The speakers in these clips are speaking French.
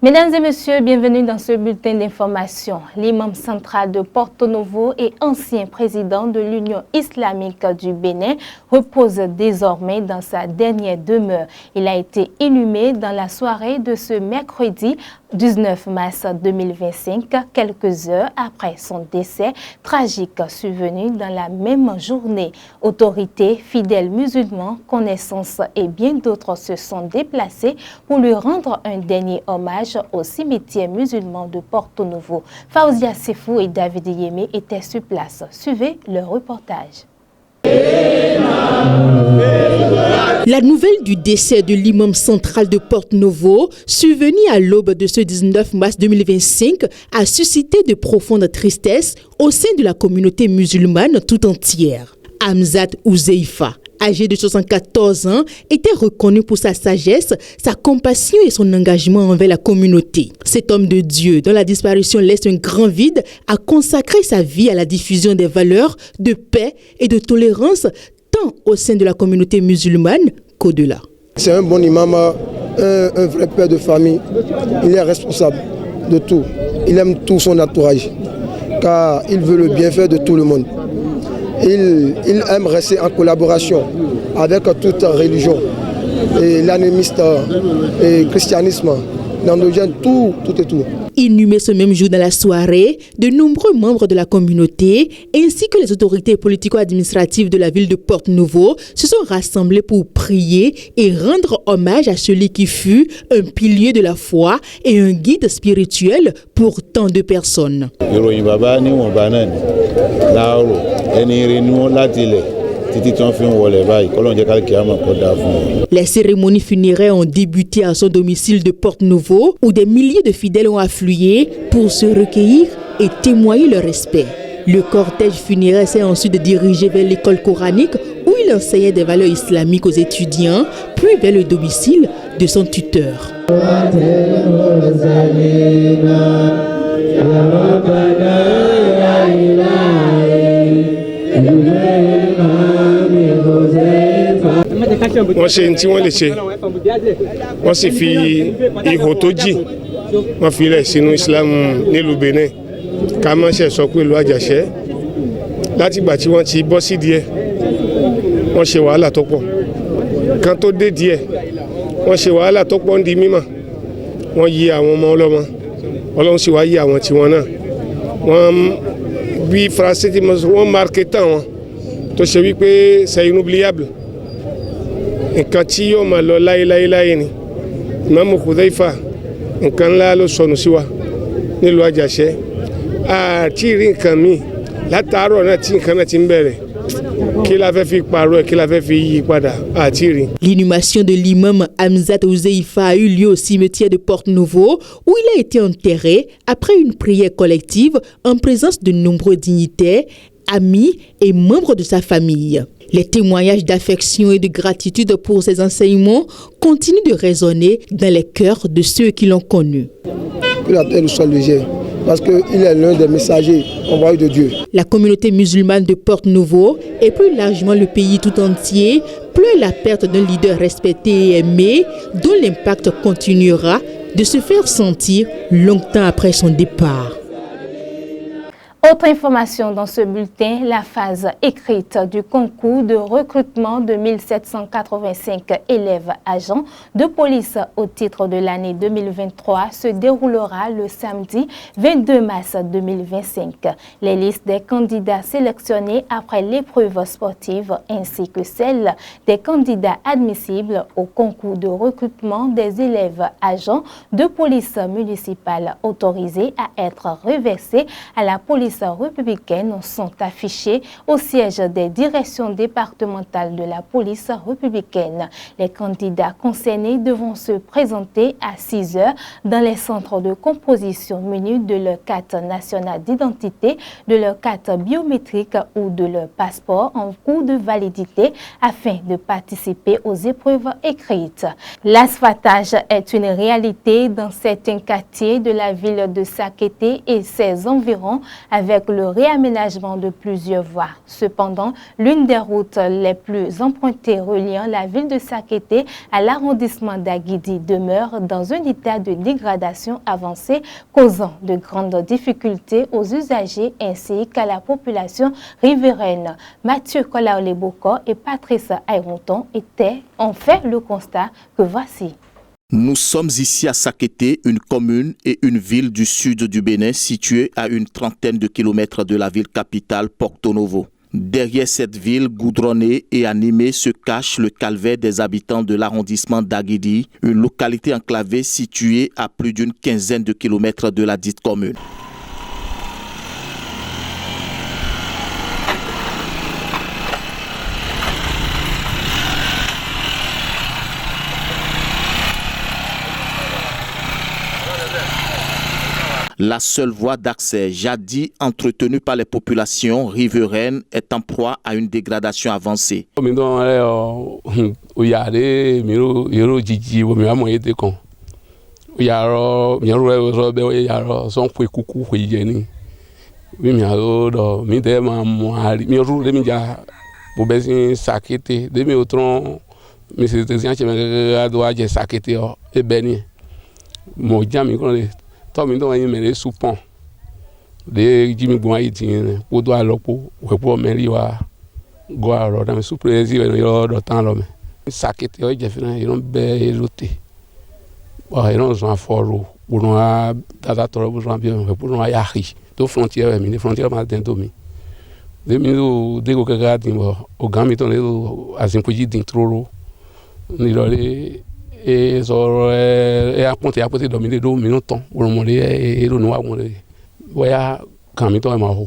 Mesdames et messieurs, bienvenue dans ce bulletin d'information. L'imam central de Porto Novo et ancien président de l'Union islamique du Bénin repose désormais dans sa dernière demeure. Il a été inhumé dans la soirée de ce mercredi 19 mars 2025, quelques heures après son décès tragique survenu dans la même journée. Autorités, fidèles musulmans, connaissances et bien d'autres se sont déplacés pour lui rendre un dernier hommage au cimetière musulman de Porto Novo. Faouzia Sefou et David Yémé étaient sur place. Suivez leur reportage. La nouvelle du décès de l'imam central de Porto Novo, survenu à l'aube de ce 19 mars 2025, a suscité de profondes tristesses au sein de la communauté musulmane tout entière. Hamzat Ouzeifa, âgé de 74 ans, était reconnu pour sa sagesse, sa compassion et son engagement envers la communauté. Cet homme de Dieu, dont la disparition laisse un grand vide, a consacré sa vie à la diffusion des valeurs de paix et de tolérance, tant au sein de la communauté musulmane qu'au-delà. C'est un bon imam, un vrai père de famille. Il est responsable de tout. Il aime tout son entourage, car il veut le bienfait de tout le monde. Il aime rester en collaboration avec toute religion, et l'animiste, et le christianisme, l'endogène, tout et tout. Inhumé ce même jour dans la soirée, de nombreux membres de la communauté ainsi que les autorités politico-administratives de la ville de Porto Novo se sont rassemblés pour prier et rendre hommage à celui qui fut un pilier de la foi et un guide spirituel pour tant de personnes. Les cérémonies funéraires ont débuté à son domicile de Porto Novo où des milliers de fidèles ont afflué pour se recueillir et témoigner leur respect. Le cortège funéraire s'est ensuite dirigé vers l'école coranique où il enseignait des valeurs islamiques aux étudiants, puis vers le domicile de son tuteur. wọ́n ṣe tí wọ́n lè ṣe wọ́n sì fi ihò tó jì wọ́n fi rẹ̀ sínú Islam nílùú Benin ká má ṣe sọ pé ìlú Àjàṣẹ́ látìgbà tí wọ́n ti bọ́ sí díẹ̀ wọ́n ṣe wàhálà tó pọ̀ kan tó dé díẹ̀ wọ́n ṣe wàhálà tó pọ̀ ń di mímọ̀ wọ́n yí àwọn ọmọ ọlọ́mọ Ọlọ́run sì wá yí àwọn tiwọn náà wọ́n bí Faransé tí wọ́n marqué tán wọn tó ṣe wípé c'est inoubliable nǹkan tí yóò máa lọ láyé ni Imam Hudhaifa nǹkan ńlá ló sọnù sí wa nílùú Àjàṣẹ́ àti rí nǹkan míì látàárọ̀ náà tí nǹkan náà ti ń bẹ̀rẹ̀ kí la fẹ́ fi pààrọ̀ ẹ̀ kí la fẹ́ fi yí padà àti rí. L'inhumation de l'imam Hamzat Ouzeifa a eu lieu au cimetière de Porto Novo où il a été enterré après une prière collective en présence de nombreux dignitaires, amis et membres de sa famille. Les témoignages d'affection et de gratitude pour ses enseignements continuent de résonner dans les cœurs de ceux qui l'ont connu. Que la terre soit légère, parce qu'il est l'un des messagers envoyés de Dieu. La communauté musulmane de Porto Novo et plus largement le pays tout entier pleure la perte d'un leader respecté et aimé dont l'impact continuera de se faire sentir longtemps après son départ. Autre information dans ce bulletin, la phase écrite du concours de recrutement de 1785 élèves agents de police au titre de l'année 2023 se déroulera le samedi 22 mars 2025. Les listes des candidats sélectionnés après l'épreuve sportive ainsi que celles des candidats admissibles au concours de recrutement des élèves agents de police municipale autorisés à être reversés à la police républicaine sont affichés au siège des directions départementales de la police républicaine. Les candidats concernés devront se présenter à 6 heures dans les centres de composition munis de leur carte nationale d'identité, de leur carte biométrique ou de leur passeport en cours de validité afin de participer aux épreuves écrites. L'asphaltage est une réalité dans certains quartiers de la ville de Sakété et ses environs avec le réaménagement de plusieurs voies. Cependant, l'une des routes les plus empruntées reliant la ville de Sakété à l'arrondissement d'Aguidi demeure dans un état de dégradation avancée, causant de grandes difficultés aux usagers ainsi qu'à la population riveraine. Mathieu Kolaoleboko et Patrice Ayronton ont fait le constat que voici. Nous sommes ici à Sakété, une commune et une ville du sud du Bénin située à une trentaine de kilomètres de la ville capitale Porto Novo. Derrière cette ville goudronnée et animée se cache le calvaire des habitants de l'arrondissement d'Aguidi, une localité enclavée située à plus d'une quinzaine de kilomètres de la dite commune. La seule voie d'accès, jadis entretenue par les populations riveraines, est en proie à une dégradation avancée. Tọ́mi tó wọ́n yín mẹ́rin supọ̀n de jimi gbọ́n ayé tiẹ̀ kó tó àlọ́pọ̀ wẹ̀pọ̀ mẹ́rin wa gọ́ àrọ̀ dàmí súpèrèsì rẹ̀ yọ̀ ọ̀dọ̀ tán lọ́mẹ́. Sakété ọ̀jẹ̀ fúnra yìí bẹ́ẹ̀ elote yìí zọ́n afọ́rọ̀ wọ́n á dada tọrọ bó zọ́n abiyọ̀ wẹ̀pọ̀ zọ́n ayáhi tó frontière mi ní frontière máa dẹ̀ tó mi. Dèmi tó dégo kẹ́kẹ́ àdìm bọ̀ ọ̀gá mi tó ní tó àzìnkojì dìn tóró nílọ̀lẹ́. Et sur et à côté dominer 2 minutes pour monter et nous avons voya quand mi to ma ho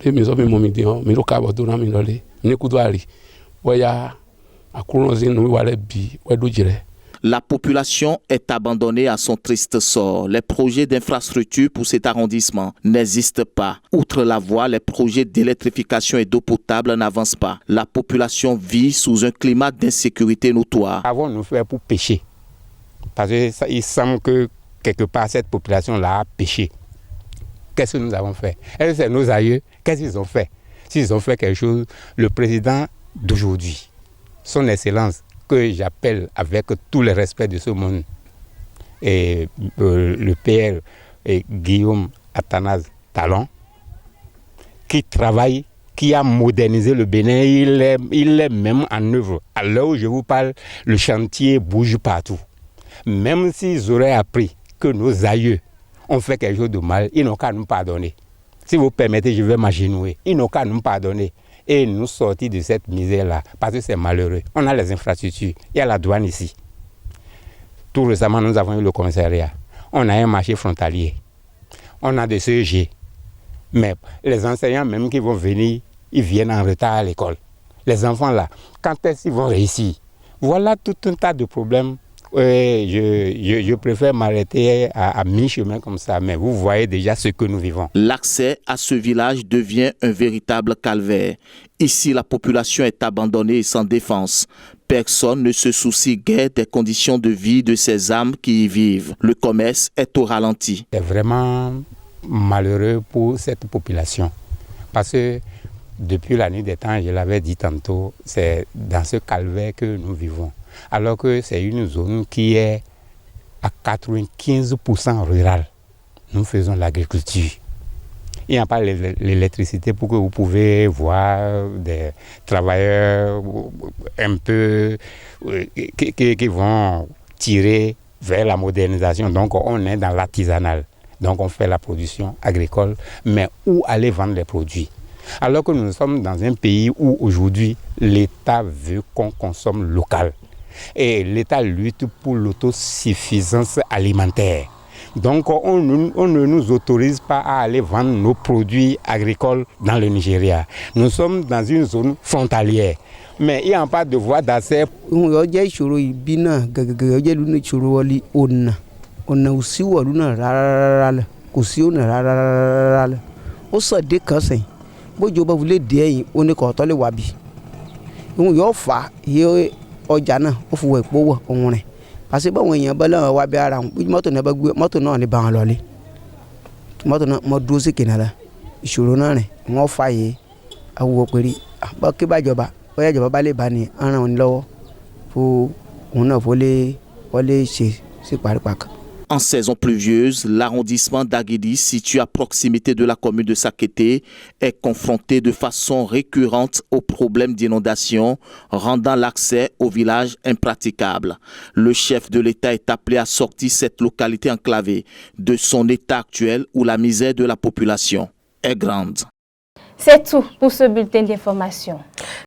les maisons mi momi di mi ro ka bo do na mi lole ni kudo ari voya akurun zin nous wale bi wedo jire. La population est abandonnée à son triste sort. Les projets d'infrastructure pour cet arrondissement n'existent pas. Outre la voie, les projets d'électrification et d'eau potable n'avancent pas. La population vit sous un climat d'insécurité notoire. Avant, nous faisons pour pêcher. Parce qu'il semble que quelque part, cette population-là a péché. Qu'est-ce que nous avons fait? Est-ce que c'est nos aïeux? Qu'est-ce qu'ils ont fait? S'ils ont fait quelque chose, le président d'aujourd'hui, son Excellence, que j'appelle avec tout le respect de ce monde, et le père Guillaume Athanase Talon, qui travaille, qui a modernisé le Bénin, il est même en œuvre. À l'heure où je vous parle, le chantier bouge partout. Même s'ils auraient appris que nos aïeux ont fait quelque chose de mal, ils n'ont qu'à nous pardonner. Si vous permettez, je vais m'agenouiller. Ils n'ont qu'à nous pardonner et nous sortir de cette misère-là, parce que c'est malheureux. On a les infrastructures, il y a la douane ici. Tout récemment, nous avons eu le commissariat. On a un marché frontalier. On a des CEG. Mais les enseignants même qui vont venir, ils viennent en retard à l'école. Les enfants là, quand est-ce qu'ils vont réussir? Voilà tout un tas de problèmes. Je préfère m'arrêter à mi-chemin comme ça, mais vous voyez déjà ce que nous vivons. L'accès à ce village devient un véritable calvaire. Ici, la population est abandonnée et sans défense. Personne ne se soucie guère des conditions de vie de ces âmes qui y vivent. Le commerce est au ralenti. C'est vraiment malheureux pour cette population. Parce que depuis la nuit des temps, je l'avais dit tantôt, c'est dans ce calvaire que nous vivons. Alors que c'est une zone qui est à 95% rurale. Nous faisons l'agriculture. Il n'y a pas l'électricité pour que vous pouvez voir des travailleurs un peu qui vont tirer vers la modernisation. Donc on est dans l'artisanal. Donc on fait la production agricole, mais où aller vendre les produits? Alors que nous sommes dans un pays où aujourd'hui l'État veut qu'on consomme local. Et l'État lutte pour l'autosuffisance alimentaire. Donc on ne nous autorise pas à aller vendre nos produits agricoles dans le Nigeria. Nous sommes dans une zone frontalière. Mais il n'y a pas de voie d'accès. Ọjà náà ó fún epo wọ ohun rẹ̀ parce que báwọn èèyàn bá lọ́wọ́ wá bí ara wọn bí mọ́tò náà bá gbé mọ́tò náà ní bá wọn lọlé mọ́tò náà mọ́ dúró sí kìnìún la ìṣòro náà rìn wọ́n fààyè awúwo péré àbọ̀ kí bàjọba bóyá ìjọba bá lè bá ní ọ̀ràn òun lọ́wọ́ fún òun náà wọlé ṣe sí parípakan. En saison pluvieuse, l'arrondissement d'Aguédi, situé à proximité de la commune de Sakété, est confronté de façon récurrente aux problèmes d'inondation, rendant l'accès au village impraticable. Le chef de l'État est appelé à sortir cette localité enclavée de son état actuel où la misère de la population est grande. C'est tout pour ce bulletin d'information.